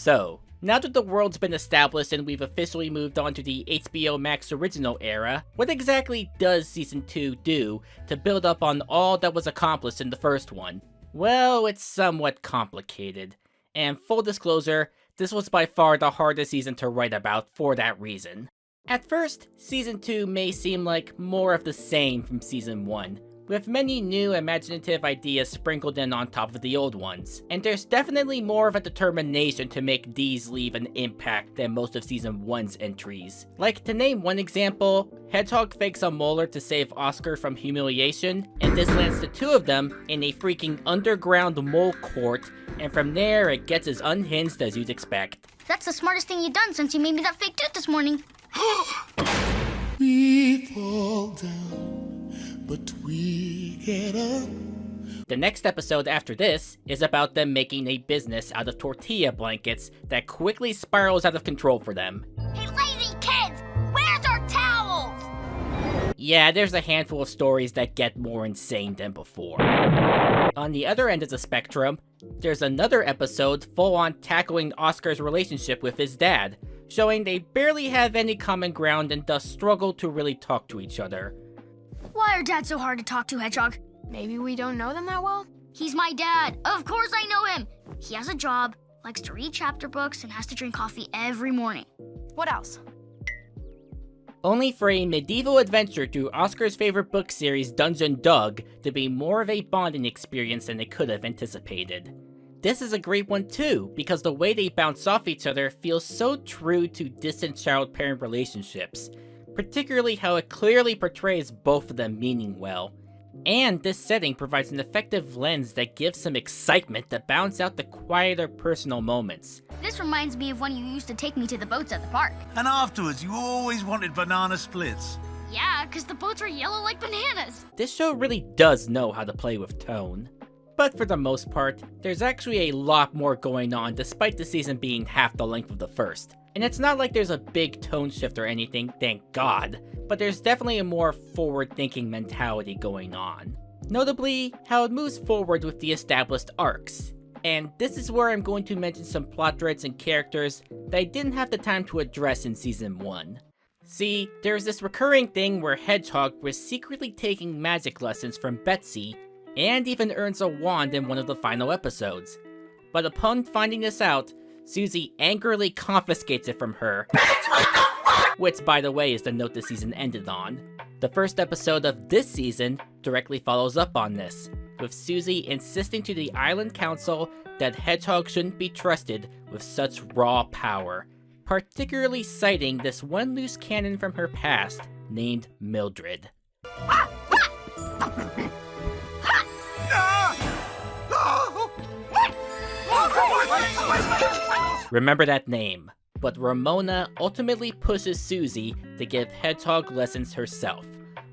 So, now that the world's been established and we've officially moved on to the HBO Max original era, what exactly does Season 2 do to build up on all that was accomplished in the first one? Well, it's somewhat complicated. And full disclosure, this was by far the hardest season to write about for that reason. At first, Season 2 may seem like more of the same from Season 1, with many new imaginative ideas sprinkled in on top of the old ones, and there's definitely more of a determination to make these leave an impact than most of Season 1's entries. Like, to name one example, Hedgehog fakes a molar to save Oscar from humiliation, and this lands the two of them in a freaking underground mole court, and from there it gets as unhinged as you'd expect. That's the smartest thing you've done since you made me that fake tooth this morning. We fall down, but we get up. The next episode after this is about them making a business out of tortilla blankets that quickly spirals out of control for them. Hey, lazy kids! Where's our towels? Yeah, there's a handful of stories that get more insane than before. On the other end of the spectrum, there's another episode full on tackling Oscar's relationship with his dad, showing they barely have any common ground and thus struggle to really talk to each other. Why are dads so hard to talk to, Hedgehog? Maybe we don't know them that well? He's my dad. Of course I know him. He has a job, likes to read chapter books, and has to drink coffee every morning. What else? Only for a medieval adventure through Oscar's favorite book series Dungeon Dug to be more of a bonding experience than they could have anticipated. This is a great one too, because the way they bounce off each other feels so true to distant child-parent relationships, particularly how it clearly portrays both of them meaning well. And this setting provides an effective lens that gives some excitement to balance out the quieter personal moments. This reminds me of when you used to take me to the boats at the park. And afterwards, you always wanted banana splits. Yeah, because the boats were yellow like bananas. This show really does know how to play with tone. But for the most part, there's actually a lot more going on despite the season being half the length of the first. And it's not like there's a big tone shift or anything, thank God, but there's definitely a more forward-thinking mentality going on. Notably, how it moves forward with the established arcs. And this is where I'm going to mention some plot threads and characters that I didn't have the time to address in Season 1. See, there's this recurring thing where Hedgehog was secretly taking magic lessons from Betsy, and even earns a wand in one of the final episodes. But upon finding this out, Susie angrily confiscates it from her, which by the way is the note the season ended on. The first episode of this season directly follows up on this, with Susie insisting to the Island Council that Hedgehog shouldn't be trusted with such raw power, particularly citing this one loose cannon from her past named Mildred. Remember that name, but Ramona ultimately pushes Susie to give Hedgehog lessons herself,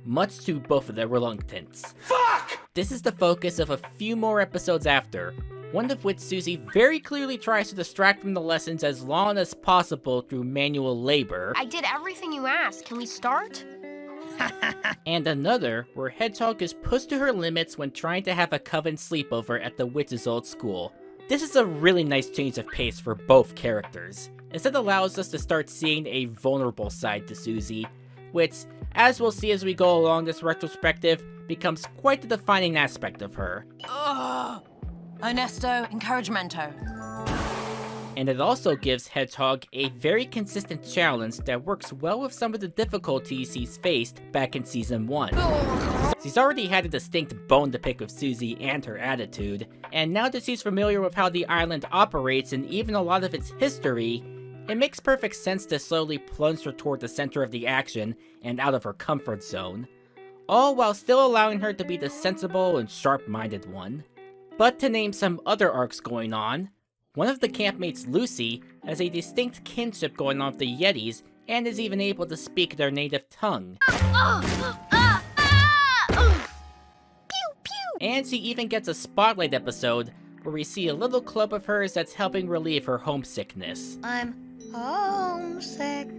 much to both of their reluctance. Fuck! This is the focus of a few more episodes after, one of which Susie very clearly tries to distract from the lessons as long as possible through manual labor. I did everything you asked. Can we start? And another where Hedgehog is pushed to her limits when trying to have a coven sleepover at the witch's old school. This is a really nice change of pace for both characters, as it allows us to start seeing a vulnerable side to Susie, which, as we'll see as we go along this retrospective, becomes quite the defining aspect of her. Ugh. Ernesto, encouragement-o. And it also gives Hedgehog a very consistent challenge that works well with some of the difficulties he's faced back in Season 1. She's already had a distinct bone to pick with Susie and her attitude, and now that she's familiar with how the island operates and even a lot of its history, it makes perfect sense to slowly plunge her toward the center of the action and out of her comfort zone, all while still allowing her to be the sensible and sharp-minded one. But to name some other arcs going on, one of the campmates, Lucy, has a distinct kinship going on with the Yetis and is even able to speak their native tongue. And she even gets a spotlight episode where we see a little club of hers that's helping relieve her homesickness. I'm homesick.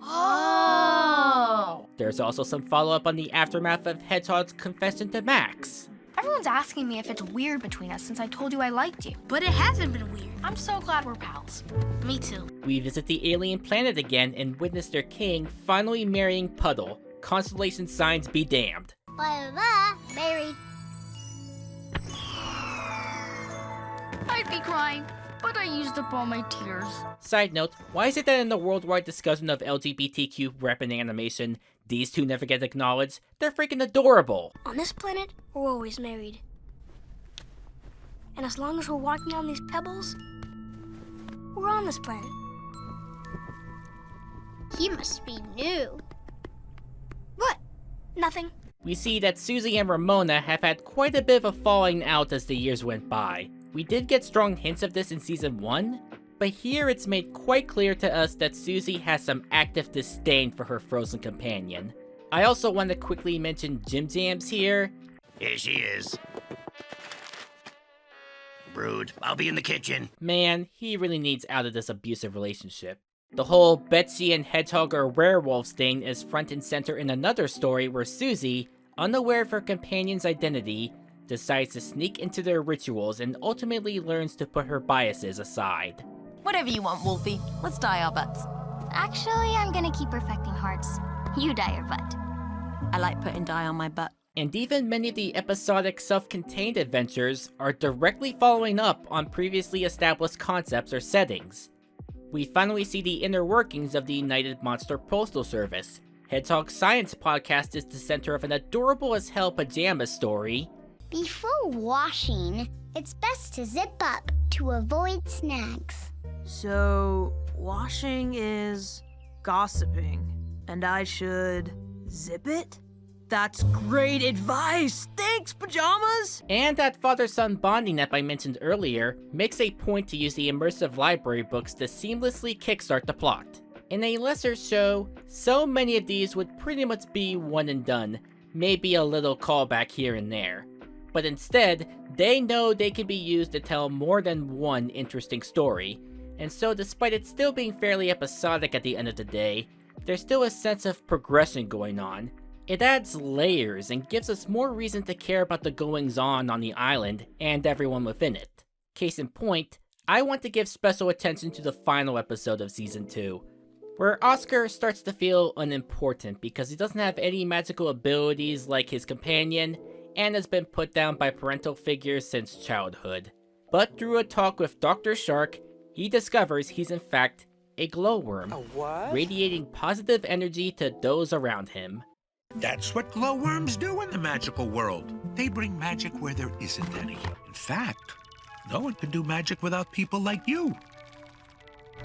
Oh! There's also some follow-up on the aftermath of Hedgehog's confession to Max. Everyone's asking me if it's weird between us since I told you I liked you. But it hasn't been weird. I'm so glad we're pals. Me too. We visit the alien planet again and witness their king finally marrying Puddle. Constellation signs be damned. Blah, blah, married. I'd be crying, but I used up all my tears. Side note, why is it that in the worldwide discussion of LGBTQ rep and animation, these two never get acknowledged? They're freaking adorable! On this planet, we're always married. And as long as we're walking on these pebbles, we're on this planet. He must be new. What? Nothing. We see that Susie and Ramona have had quite a bit of a falling out as the years went by. We did get strong hints of this in season 1, but here it's made quite clear to us that Susie has some active disdain for her frozen companion. I also want to quickly mention Jim Jams here. Here she is. Brood, I'll be in the kitchen. Man, he really needs out of this abusive relationship. The whole Betsy and Hedgehog are werewolves thing is front and center in another story where Susie, unaware of her companion's identity, decides to sneak into their rituals and ultimately learns to put her biases aside. Whatever you want, Wolfie. Let's dye our butts. Actually, I'm gonna keep perfecting hearts. You dye your butt. I like putting dye on my butt. And even many of the episodic self-contained adventures are directly following up on previously established concepts or settings. We finally see the inner workings of the United Monster Postal Service. Hedgehog's science podcast is the center of an adorable as hell pajama story. Before washing, it's best to zip up to avoid snags. So, washing is gossiping, and I should zip it? That's great advice! Thanks, pajamas! And that father-son bonding app I mentioned earlier makes a point to use the immersive library books to seamlessly kickstart the plot. In a lesser show, so many of these would pretty much be one and done, maybe a little callback here and there. But instead, they know they can be used to tell more than one interesting story, and so despite it still being fairly episodic at the end of the day, there's still a sense of progression going on. It adds layers and gives us more reason to care about the goings-on on the island and everyone within it. Case in point, I want to give special attention to the final episode of Season 2, where Oscar starts to feel unimportant because he doesn't have any magical abilities like his companion, and has been put down by parental figures since childhood. But through a talk with Dr. Shark, he discovers he's in fact a glowworm, radiating positive energy to those around him. That's what glowworms do in the magical world. They bring magic where there isn't any. In fact, no one can do magic without people like you.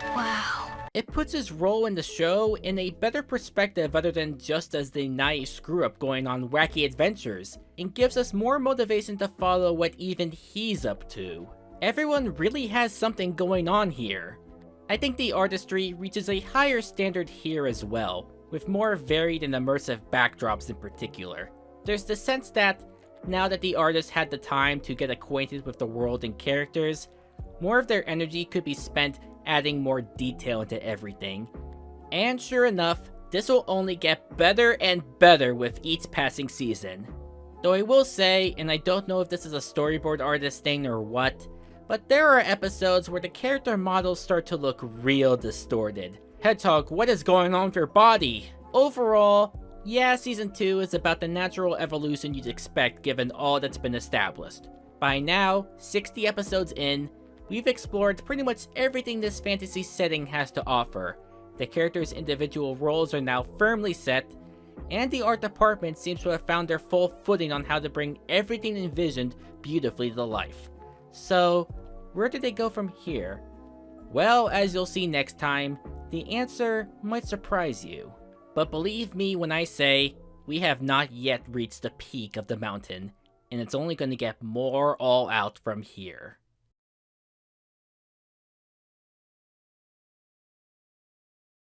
Wow. It puts his role in the show in a better perspective other than just as the naive screw-up going on wacky adventures, and gives us more motivation to follow what even he's up to. Everyone really has something going on here. I think the artistry reaches a higher standard here as well, with more varied and immersive backdrops in particular. There's the sense that, now that the artist had the time to get acquainted with the world and characters, more of their energy could be spent adding more detail into everything. And sure enough, this will only get better and better with each passing season. Though I will say, and I don't know if this is a storyboard artist thing or what, but there are episodes where the character models start to look real distorted. Hedgehog, what is going on with your body? Overall, yeah, Season 2 is about the natural evolution you'd expect given all that's been established. By now, 60 episodes in, we've explored pretty much everything this fantasy setting has to offer. The characters' individual roles are now firmly set, and the art department seems to have found their full footing on how to bring everything envisioned beautifully to life. So, where do they go from here? Well, as you'll see next time, the answer might surprise you. But believe me when I say, we have not yet reached the peak of the mountain, and it's only going to get more all out from here.